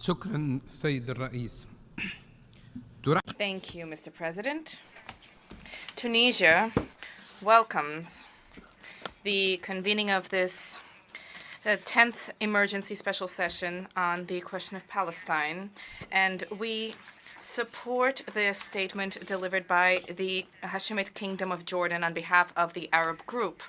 شكرا السيد الرئيس. Thank you, Mr. President. Tunisia welcomes the convening of this 10th emergency special session on the question of Palestine, and we support the statement delivered by the Hashemite Kingdom of Jordan on behalf of the Arab group,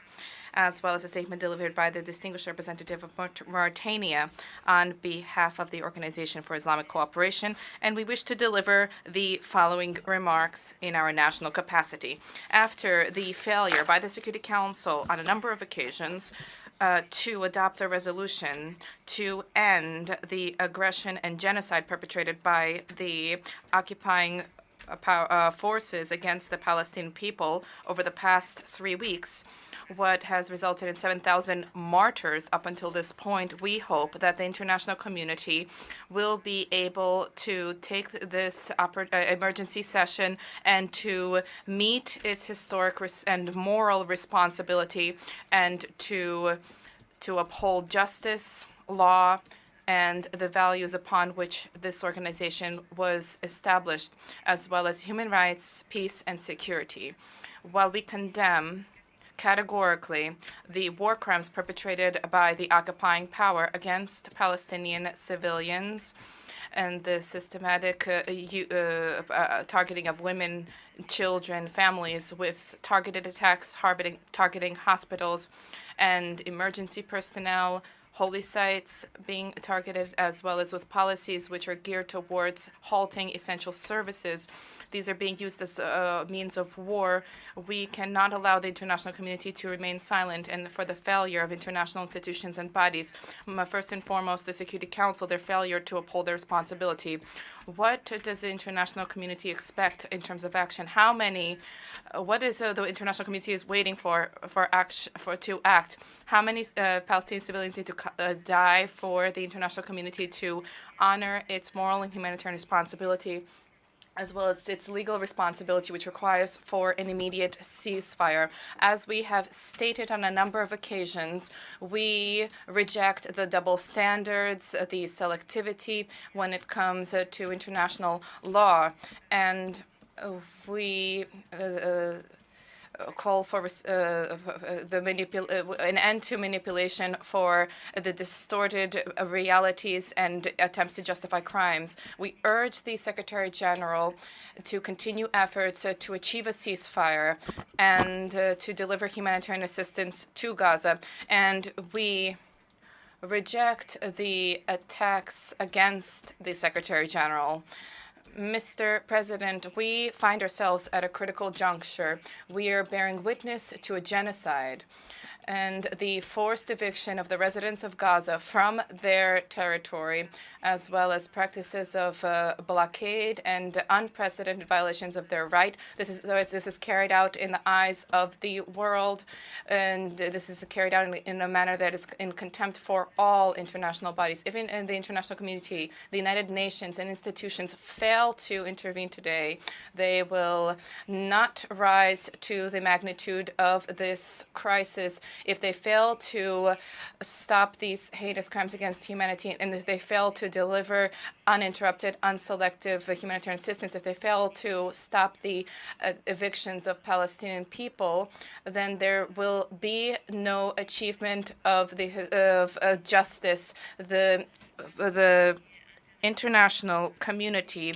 as well as a statement delivered by the distinguished representative of Mauritania on behalf of the Organization for Islamic Cooperation, and we wish to deliver the following remarks in our national capacity. After the failure by the Security Council on a number of occasions to adopt a resolution to end the aggression and genocide perpetrated by the occupying forces against the Palestinian people over the past 3 weeks, what has resulted in 7,000 martyrs up until this point, we hope that the international community will be able to take this emergency session and to meet its historic and moral responsibility and to uphold justice, law, and the values upon which this organization was established, as well as human rights, peace, and security. While we condemn categorically the war crimes perpetrated by the occupying power against Palestinian civilians and the systematic targeting of women, children, families with targeted attacks, targeting hospitals and emergency personnel, holy sites being targeted, as well as with policies which are geared towards halting essential services. These are being used as a means of war. We cannot allow the international community to remain silent and for the failure of international institutions and bodies. First and foremost, the Security Council, their failure to uphold their responsibility. What does the international community expect in terms of action? What is the international community is waiting to act? How many Palestinian civilians need to die for the international community to honor its moral and humanitarian responsibility, as well as its legal responsibility, which requires for an immediate ceasefire? As we have stated on a number of occasions, we reject the double standards, the selectivity when it comes to international law, and we call for an end to manipulation for the distorted realities and attempts to justify crimes. We urge the Secretary General to continue efforts to achieve a ceasefire and to deliver humanitarian assistance to Gaza. And we reject the attacks against the Secretary General. Mr. President, we find ourselves at a critical juncture. We are bearing witness to a genocide and the forced eviction of the residents of Gaza from their territory, as well as practices of blockade and unprecedented violations of their right. This is carried out in the eyes of the world, and this is carried out in a manner that is in contempt for all international bodies. Even in the international community, the United Nations and institutions fail to intervene today, they will not rise to the magnitude of this crisis. If they fail to stop these heinous crimes against humanity, and if they fail to deliver uninterrupted, unselective humanitarian assistance, if they fail to stop the evictions of Palestinian people, then there will be no achievement of justice. The international community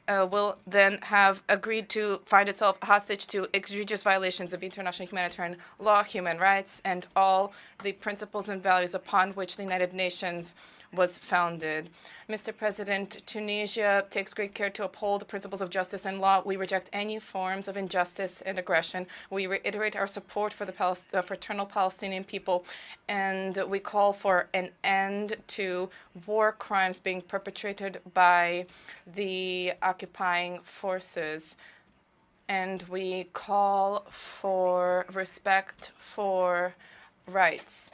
will then have agreed to find itself hostage to egregious violations of international humanitarian law, human rights, and all the principles and values upon which the United Nations was founded. Mr. President, Tunisia takes great care to uphold the principles of justice and law. We reject any forms of injustice and aggression. We reiterate our support for the fraternal Palestinian people, and we call for an end to war crimes being perpetrated by the occupying forces. And we call for respect for rights.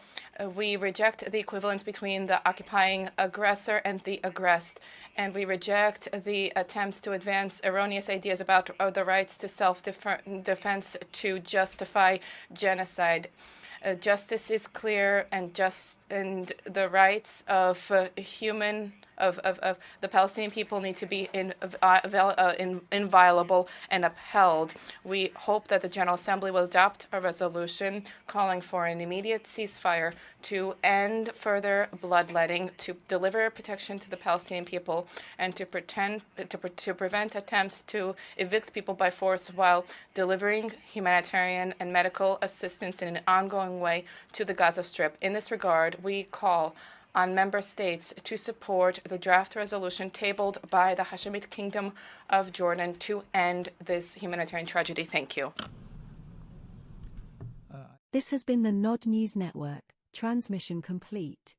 We reject the equivalence between the occupying aggressor and the aggressed, and we reject the attempts to advance erroneous ideas about the rights to self-defense to justify genocide. Justice is clear, and the rights of of the Palestinian people need to be inviolable and upheld. We hope that the General Assembly will adopt a resolution calling for an immediate ceasefire to end further bloodletting, to deliver protection to the Palestinian people, and to prevent attempts to evict people by force while delivering humanitarian and medical assistance in an ongoing way to the Gaza Strip. In this regard, we call on member states to support the draft resolution tabled by the Hashemite Kingdom of Jordan to end this humanitarian tragedy. Thank you. This has been the Nod News Network. Transmission complete.